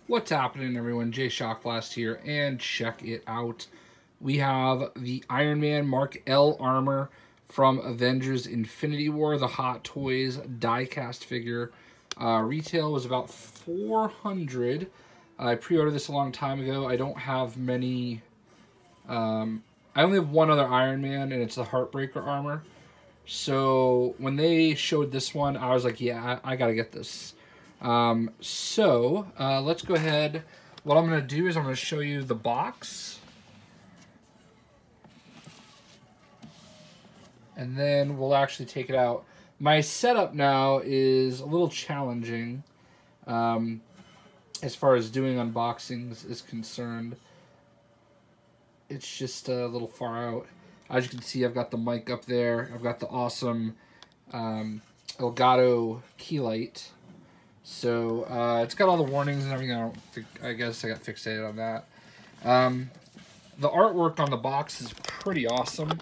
What's happening, everyone? JayShockblast here, and check it out. We have the Iron Man Mark L armor from Avengers Infinity War, the Hot Toys die-cast figure. Retail was about $400. I pre-ordered this a long time ago. I don't have many... I only have one other Iron Man, and it's the Heartbreaker armor. So when they showed this one, I was like, yeah, I gotta get this. Let's go ahead. What I'm going to do is I'm going to show you the box. And then we'll actually take it out. My setup now is a little challenging as far as doing unboxings is concerned. It's just a little far out. As you can see, I've got the mic up there. I've got the awesome Elgato key light. So, it's got all the warnings and everything. I guess I got fixated on that. The artwork on the box is pretty awesome.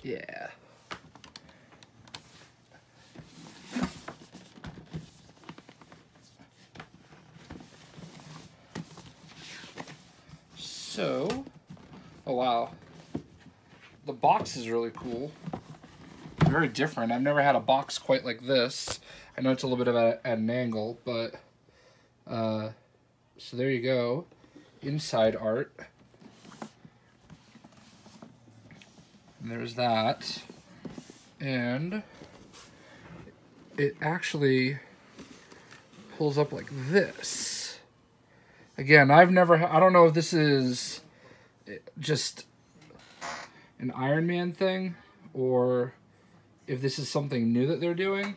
Yeah. So... Oh, wow. The box is really cool. Very different. I've never had a box quite like this. I know it's a little bit of at an angle, but... so there you go. Inside art. And there's that. And... it actually pulls up like this. Again, I don't know if this is... just an Iron Man thing, or if this is something new that they're doing.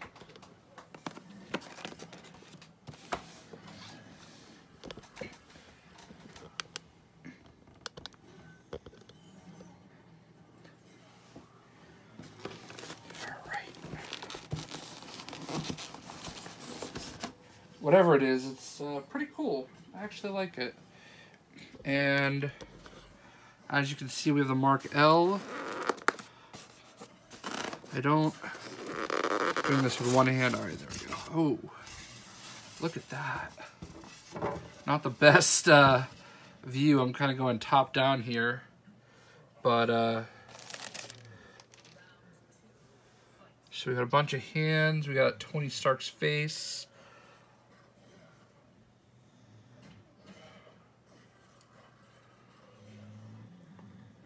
Alright. Whatever it is, it's pretty cool. I actually like it. And... as you can see, we have the Mark L. I don't doing this with one hand. All right, there we go. Oh, look at that. Not the best view. I'm kind of going top down here. But, so we got a bunch of hands. We got Tony Stark's face.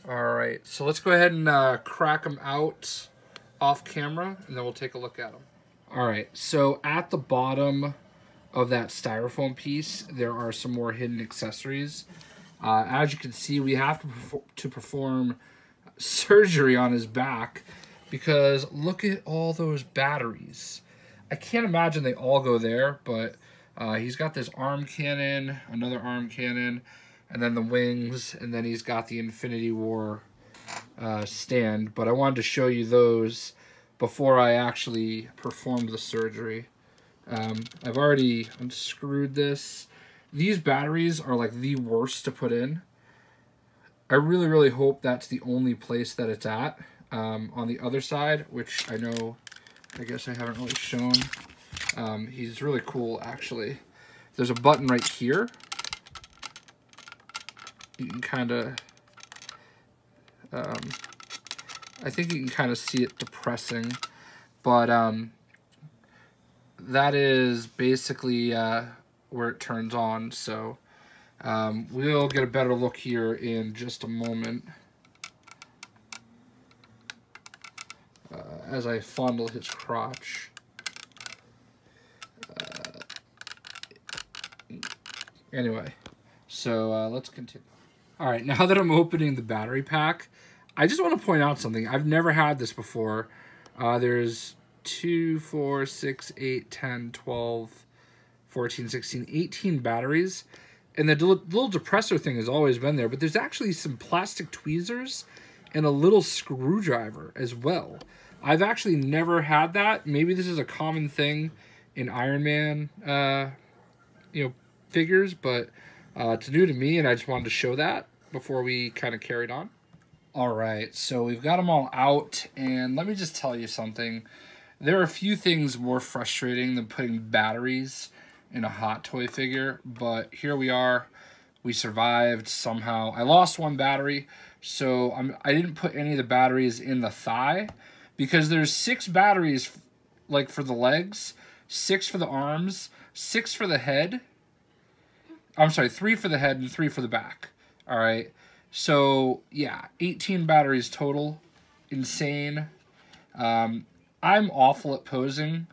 Alright, so let's go ahead and crack them out off camera, and then we'll take a look at them. Alright, so at the bottom of that styrofoam piece, there are some more hidden accessories. As you can see, we have to perform surgery on his back, because look at all those batteries. I can't imagine they all go there, but he's got this arm cannon, another arm cannon, and then the wings, and then he's got the Infinity War stand. But I wanted to show you those before I actually performed the surgery. I've already unscrewed this. These batteries are like the worst to put in. I really, really hope that's the only place that it's at. On the other side, which I guess I haven't really shown. He's really cool, actually. There's a button right here. You can kind of, I think you can kind of see it depressing, but that is basically where it turns on. So we'll get a better look here in just a moment as I fondle his crotch. Anyway, so let's continue. Alright, now that I'm opening the battery pack, I just want to point out something. I've never had this before. There's 2, 4, 6, 8, 10, 12, 14, 16, 18 batteries. And the little depressor thing has always been there, but there's actually some plastic tweezers and a little screwdriver as well. I've actually never had that. Maybe this is a common thing in Iron Man, figures, but it's new to me, and I just wanted to show that before we kind of carried on. All right, so we've got them all out, and let me just tell you something. There are a few things more frustrating than putting batteries in a Hot Toy figure, but here we are. We survived somehow. I lost one battery, so I didn't put any of the batteries in the thigh, because there's 6 batteries like for the legs, 6 for the arms, 6 for the head. I'm sorry, 3 for the head and 3 for the back. All right. So, yeah, 18 batteries total. Insane. I'm awful at posing,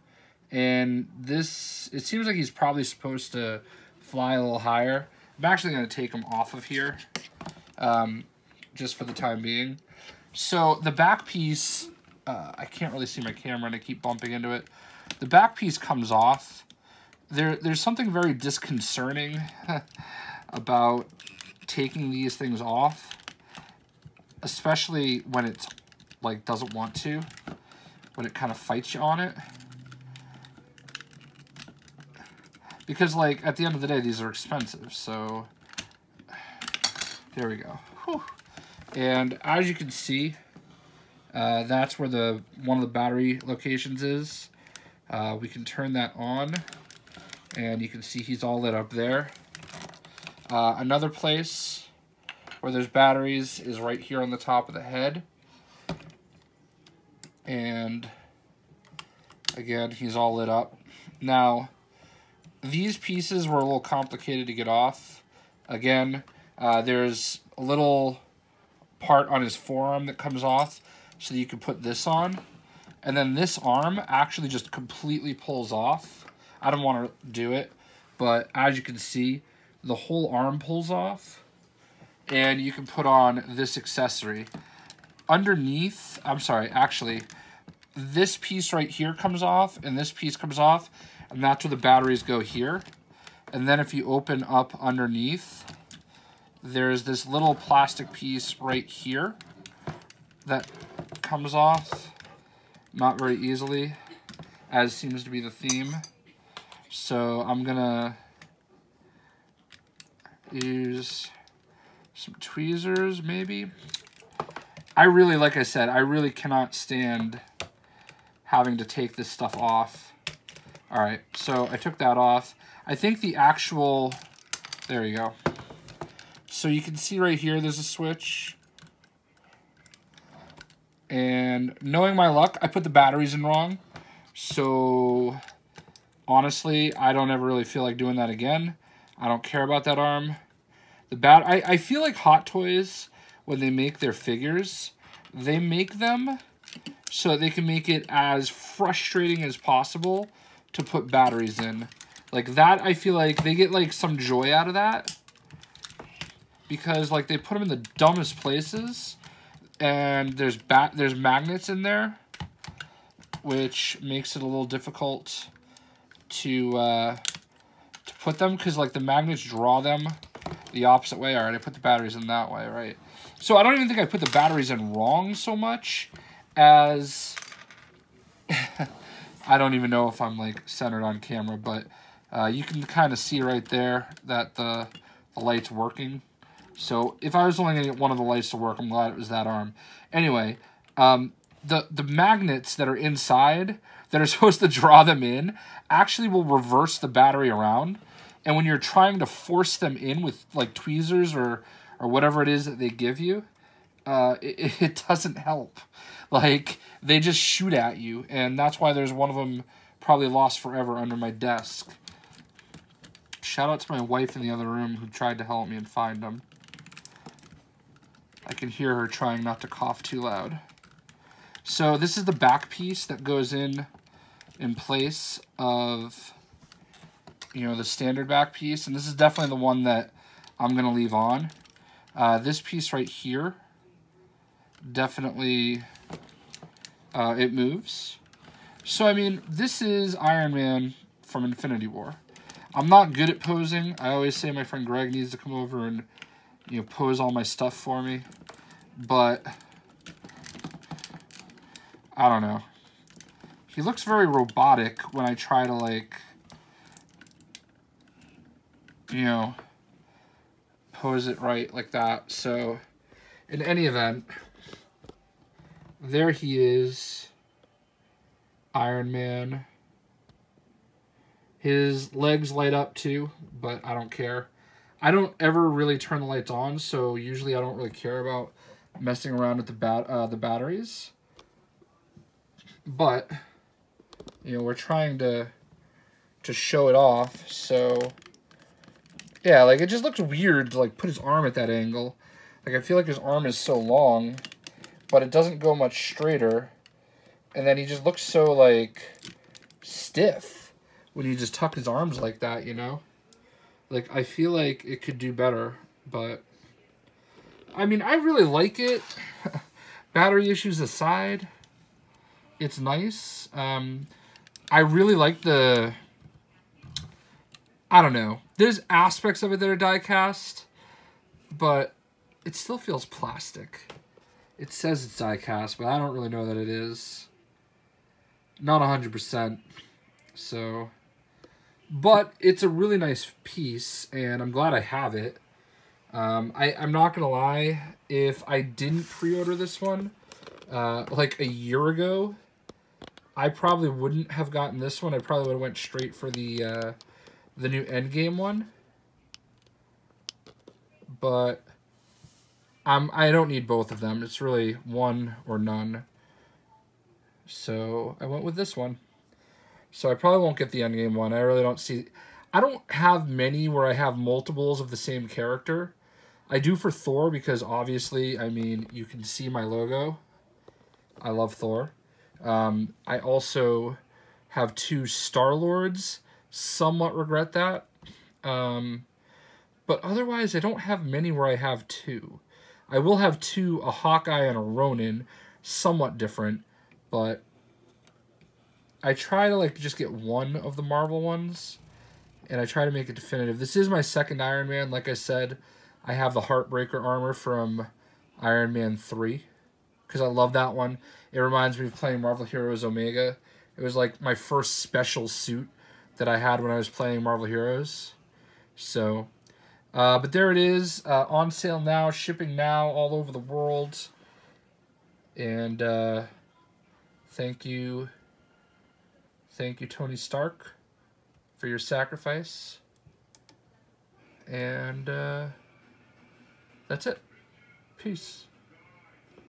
and this, it seems like he's probably supposed to fly a little higher. I'm actually going to take him off of here, just for the time being. So, the back piece, I can't really see my camera, and I keep bumping into it. The back piece comes off. There's something very disconcerting about taking these things off, especially when it's like doesn't want to, when it kind of fights you on it, because like at the end of the day these are expensive. So there we go. Whew. And as you can see, that's where one of the battery locations is. We can turn that on, and you can see he's all lit up there. Another place where there's batteries is right here on the top of the head. And again, he's all lit up. Now, these pieces were a little complicated to get off. Again, there's a little part on his forearm that comes off so that you can put this on. And then this arm actually just completely pulls off. I don't want to do it, but as you can see, the whole arm pulls off, and you can put on this accessory. Underneath, I'm sorry, actually, this piece right here comes off, and this piece comes off, and that's where the batteries go here. And then if you open up underneath, there's this little plastic piece right here that comes off, not very easily, as seems to be the theme. So I'm gonna use some tweezers, maybe. I really, like I said, I really cannot stand having to take this stuff off. All right, so I took that off. I think the actual, there you go. So you can see right here, there's a switch. And knowing my luck, I put the batteries in wrong. So honestly, I don't ever really feel like doing that again. I don't care about that arm. I feel like Hot Toys, when they make their figures, they make them so they can make it as frustrating as possible to put batteries in. Like that, I feel like they get like some joy out of that, because like they put them in the dumbest places, and there's magnets in there, which makes it a little difficult to put them, because like the magnets draw them the opposite way. All right, I put the batteries in that way, right? So I don't even think I put the batteries in wrong so much as I don't even know if I'm like centered on camera, but you can kind of see right there that the light's working. So if I was only going to get one of the lights to work, I'm glad it was that arm. Anyway, the magnets that are inside that are supposed to draw them in actually will reverse the battery around. And when you're trying to force them in with like tweezers or whatever it is that they give you, it doesn't help. Like, they just shoot at you, and that's why there's one of them probably lost forever under my desk. Shout out to my wife in the other room who tried to help me and find them. I can hear her trying not to cough too loud. So this is the back piece that goes in place of, you know, the standard back piece, and this is definitely the one that I'm going to leave on. This piece right here, definitely, it moves. So, I mean, this is Iron Man from Infinity War. I'm not good at posing. I always say my friend Greg needs to come over and, you know, pose all my stuff for me. But, I don't know. He looks very robotic when I try to, like, you know, pose it right like that. So, in any event, there he is. Iron Man. His legs light up too, but I don't care. I don't ever really turn the lights on, so usually I don't really care about messing around with the batteries. But you know, we're trying to show it off, so yeah, like it just looks weird to like put his arm at that angle. Like I feel like his arm is so long, but it doesn't go much straighter, and then he just looks so like stiff when you just tuck his arms like that, you know? Like I feel like it could do better, but I mean, I really like it. Battery issues aside, it's nice. I really like the, I don't know. There's aspects of it that are die-cast, but it still feels plastic. It says it's die-cast, but I don't really know that it is. Not 100%. So, but it's a really nice piece, and I'm glad I have it. I'm not going to lie, if I didn't pre-order this one, like a year ago, I probably wouldn't have gotten this one. I probably would have went straight for the new Endgame one. But I don't need both of them. It's really one or none. So I went with this one. So I probably won't get the Endgame one. I really don't see... I don't have many where I have multiples of the same character. I do for Thor because obviously, I mean, you can see my logo. I love Thor. I also have 2 Star-Lords. Somewhat regret that. But otherwise, I don't have many where I have 2. I will have 2, a Hawkeye and a Ronin. Somewhat different, but I try to like just get one of the Marvel ones, and I try to make it definitive. This is my second Iron Man. Like I said, I have the Heartbreaker armor from Iron Man 3, because I love that one. It reminds me of playing Marvel Heroes Omega. It was like my first special suit that I had when I was playing Marvel Heroes. So, but there it is, on sale now, shipping now, all over the world. And thank you, Tony Stark, for your sacrifice. And that's it. Peace.